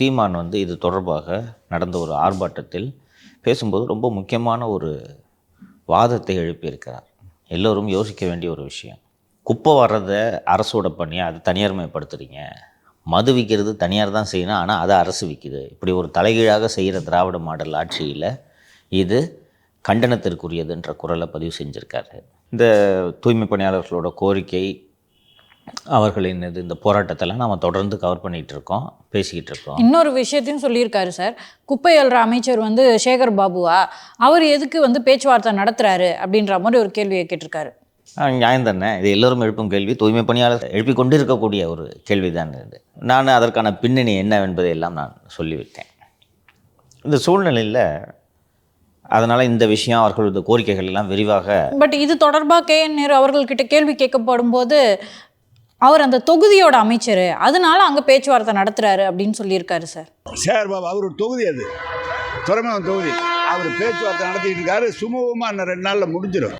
தீமான் இது தொடர்பாக நடந்த ஒரு ஆர்ப்பாட்டத்தில் பேசும்போது ரொம்ப முக்கியமான ஒரு வாதத்தை எழுப்பியிருக்கிறார். எல்லோரும் யோசிக்க வேண்டிய ஒரு விஷயம். குப்பை வர்றதை அரசோட பண்ணி அதை தனியார்மயப்படுத்துகிறீங்க, மது விற்கிறது தனியார் தான் செய்யணும், ஆனால் அதை அரசு விற்கிது. இப்படி ஒரு தலைகீழாக செய்கிற திராவிட மாடல் ஆட்சியில் இது கண்டனத்திற்குரியதுன்ற குரலை பதிவு செஞ்சுருக்காரு. இந்த தூய்மை பணியாளர்களோட கோரிக்கை, அவர்களின் இந்த போராட்டத்தெல்லாம் நாம் தொடர்ந்து கவர் பண்ணிகிட்டு இருக்கோம், பேசிக்கிட்டு இருக்கோம். இன்னொரு விஷயத்தையும் சொல்லியிருக்காரு சார். குப்பை அள்ளுற அமைச்சர் சேகர் பாபுவா, அவர் எதுக்கு பேச்சுவார்த்தை நடத்துகிறாரு அப்படின்ற மாதிரி ஒரு கேள்வியை கேட்டிருக்காரு. நியாயம் தானே, இது எல்லோரும் எழுப்பும் கேள்வி, தூய்மை பணியாளர் எழுப்பி கொண்டு இருக்கக்கூடிய ஒரு கேள்வி தான் இது. நான் அதற்கான பின்னணி என்னவென்பதை எல்லாம் நான் சொல்லிவிட்டேன். இந்த சூழ்நிலையில் அதனால் இந்த விஷயம் அவர்களது கோரிக்கைகள் எல்லாம் விரிவாக பட் இது தொடர்பாக KN நேரு அவர்கள்கிட்ட கேள்வி கேட்கப்படும் போது அவர் அந்த தொகுதியோட அமைச்சர், அதனால அங்கே பேச்சுவார்த்தை நடத்துகிறாரு அப்படின்னு சொல்லியிருக்காரு சார். சேகர் பாபு அவர் தொகுதி, அது துறைமுகம் தொகுதி, அவர் பேச்சுவார்த்தை நடத்திட்டு இருக்காரு. சுமூகமாக இன்னும் 2 நாளில் முடிஞ்சிடும்.